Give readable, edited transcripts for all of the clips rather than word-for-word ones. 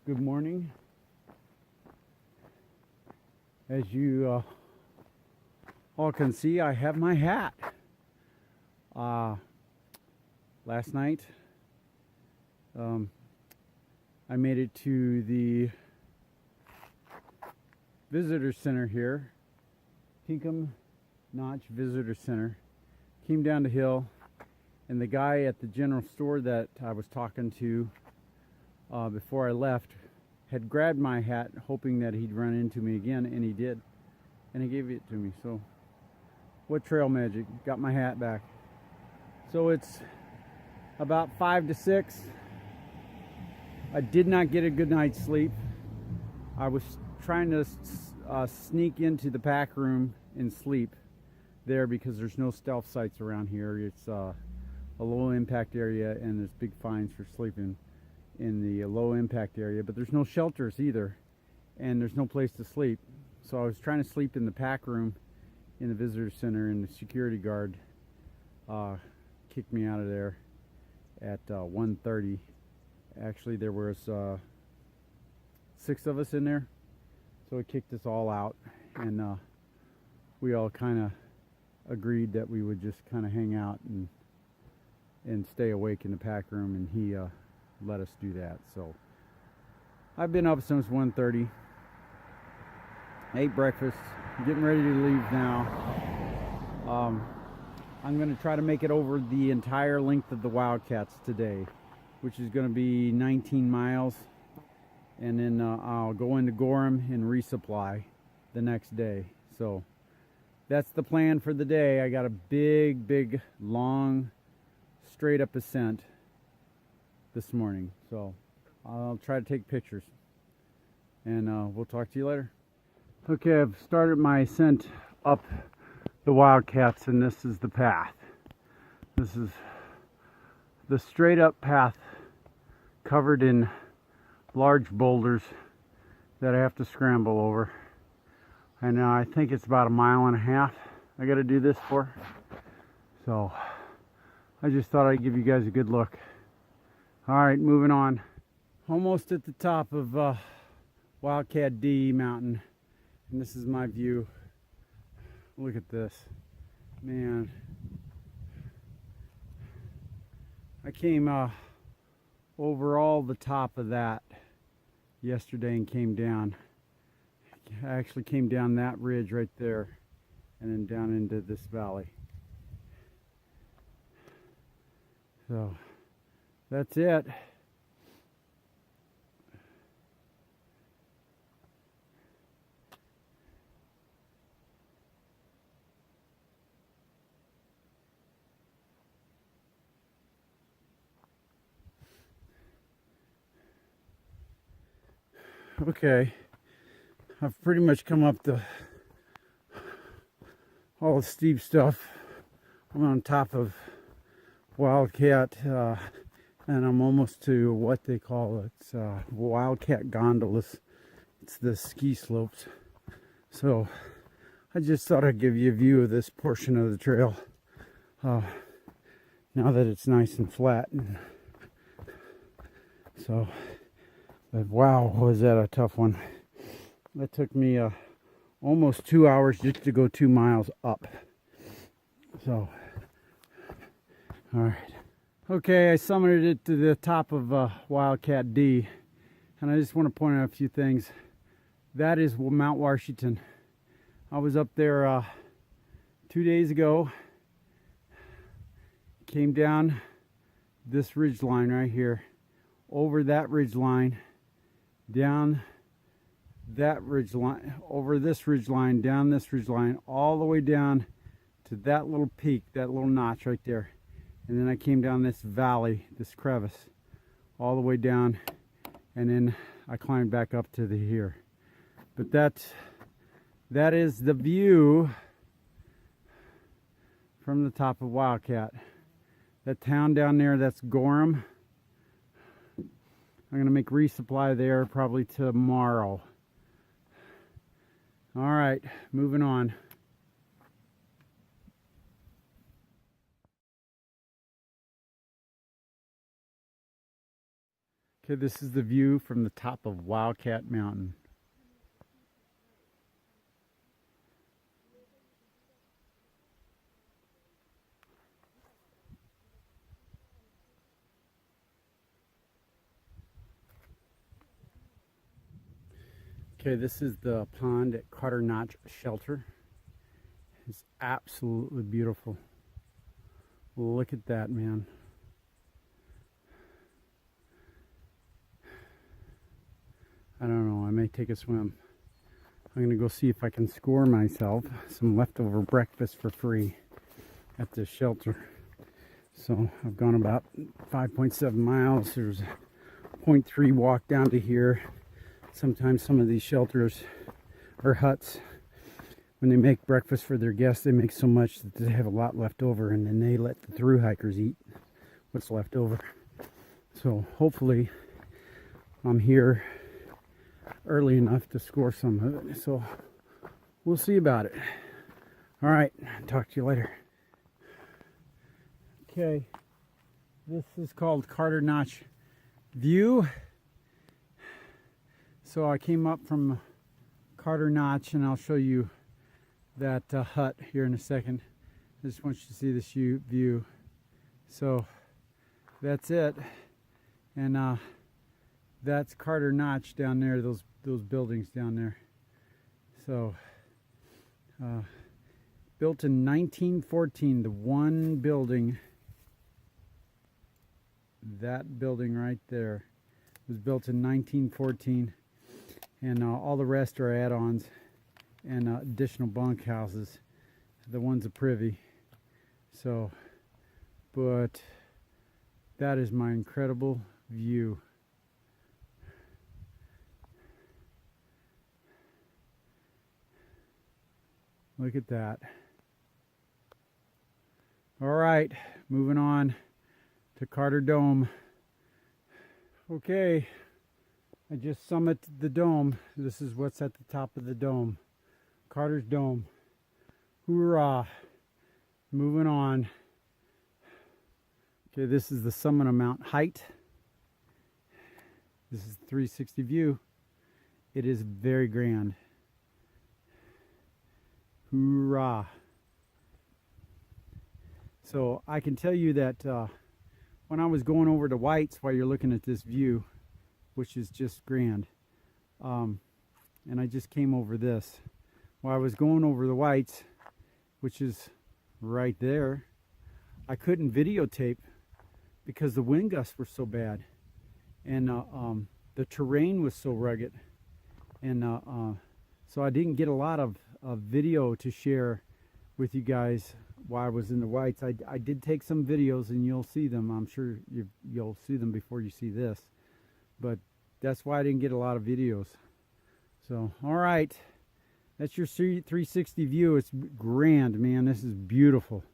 Good morning. As you all can see, I have my hat. Last night, I made it to the visitor center here, Pinkham Notch Visitor Center. Came down the hill, and the guy at the general store that I was talking to before I left had grabbed my hat, hoping that he'd run into me again, and he did, and he gave it to me. So what trail magic, got my hat back. So it's about 5 to 6. I did not get a good night's sleep. I was trying to sneak into the pack room and sleep there because there's no stealth sites around here. It's a low impact area, and there's big fines for sleeping in the low impact area, but there's no shelters either, and there's no place to sleep. So I was trying to sleep in the pack room in the visitor center, and the security guard kicked me out of there at 1:30. Actually, there was 6 of us in there, so it kicked us all out, and we all kind of agreed that we would just kind of hang out and stay awake in the pack room, and he let us do that. So I've been up since 1:30, ate breakfast, getting ready to leave now. I'm going to try to make it over the entire length of the Wildcats today, which is going to be 19 miles, and then I'll go into Gorham and resupply the next day. So that's the plan for the day. I got a big long straight up ascent this morning, so I'll try to take pictures, and we'll talk to you later. Okay, I've started my ascent up the Wildcats, and this is the path. This is the straight up path covered in large boulders that I have to scramble over, and I think it's about 1.5 miles I got to do this for. So I just thought I'd give you guys a good look. Alright, moving on. Almost at the top of Wildcat Mountain, and this is my view. Look at this. Man. I came over all the top of that yesterday and came down. I actually came down that ridge right there and then down into this valley. So that's it. Okay, I've pretty much come up to all the steep stuff. I'm on top of Wildcat, and I'm almost to what they call it, Wildcat gondolas. It's the ski slopes. So I just thought I'd give you a view of this portion of the trail now that it's nice and flat. So, but wow, was that a tough one. That took me almost 2 hours just to go 2 miles up. So, all right. Okay, I summited it to the top of Wildcat D, and I just want to point out a few things. That is Mount Washington. I was up there 2 days ago. Came down this ridge line right here, over that ridge line, down that ridge line, over this ridge line, down this ridge line, all the way down to that little peak, that little notch right there. And then I came down this valley, this crevice, all the way down, and then I climbed back up to the here. But that is the view from the top of Wildcat. That town down there, that's Gorham. I'm gonna make resupply there probably tomorrow. All right, moving on. Okay, this is the view from the top of Wildcat Mountain. Okay, this is the pond at Carter Notch Shelter. It's absolutely beautiful. Look at that, man. I don't know, I may take a swim. I'm gonna go see if I can score myself some leftover breakfast for free at this shelter. So I've gone about 5.7 miles. There's a 0.3 walk down to here. Sometimes some of these shelters or huts, when they make breakfast for their guests, they make so much that they have a lot left over, and then they let the through hikers eat what's left over. So hopefully I'm here early enough to score some of it. So we'll see about it. All right, talk to you later. Okay, this is called Carter Notch View. So I came up from Carter Notch, and I'll show you that hut here in a second. I just want you to see this view. So that's it, and that's Carter Notch down there. Those buildings down there. So built in 1914. The one building, that building right there, was built in 1914. And all the rest are add-ons and additional bunk houses. The one's a privy. So, but that is my incredible view. Look at that. All right, moving on to Carter Dome. Okay. I just summited the dome. This is what's at the top of the dome. Carter's Dome. Hoorah. Moving on. Okay, this is the summit of Mount Hight. This is the 360 view. It is very grand. Hoorah. So I can tell you that when I was going over to White's while you're looking at this view, which is just grand, and I just came over this. While I was going over the Whites, which is right there, I couldn't videotape because the wind gusts were so bad, and the terrain was so rugged, and so I didn't get a lot of video to share with you guys while I was in the Whites. I did take some videos, and you'll see them. I'm sure you'll see them before you see this. But that's why I didn't get a lot of videos. So, all right. That's your 360 view. It's grand, man. This is beautiful.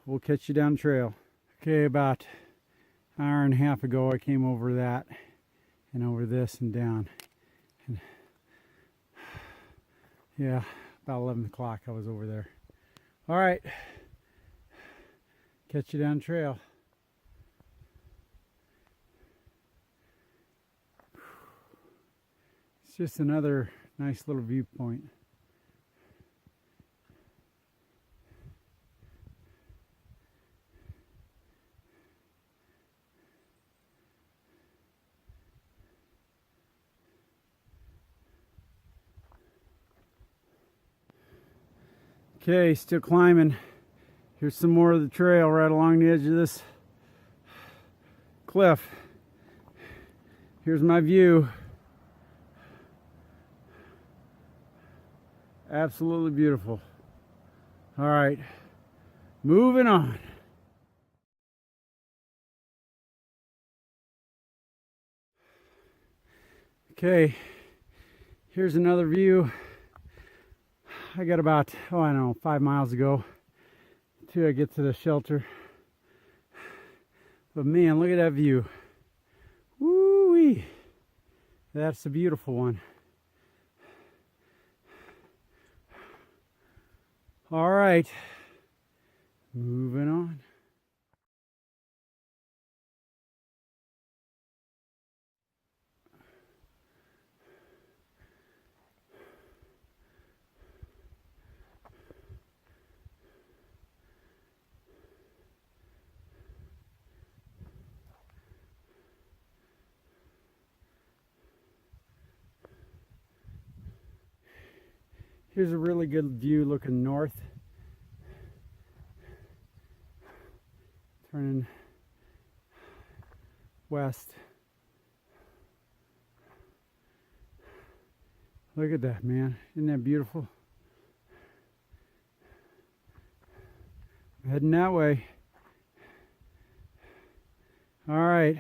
We'll catch you down the trail. Okay, about an hour and a half ago, I came over that and over this and down. And yeah, about 11 o'clock I was over there. All right. Catch you down the trail. Just another nice little viewpoint. Okay, still climbing. Here's some more of the trail right along the edge of this cliff. Here's my view. Absolutely beautiful. All right, moving on. Okay, here's another view. I got about, I don't know, 5 miles ago till I get to the shelter. But man, look at that view. Woo-wee. That's a beautiful one. All right, moving on. Here's a really good view looking north. Turning west. Look at that, man. Isn't that beautiful? I'm heading that way. All right.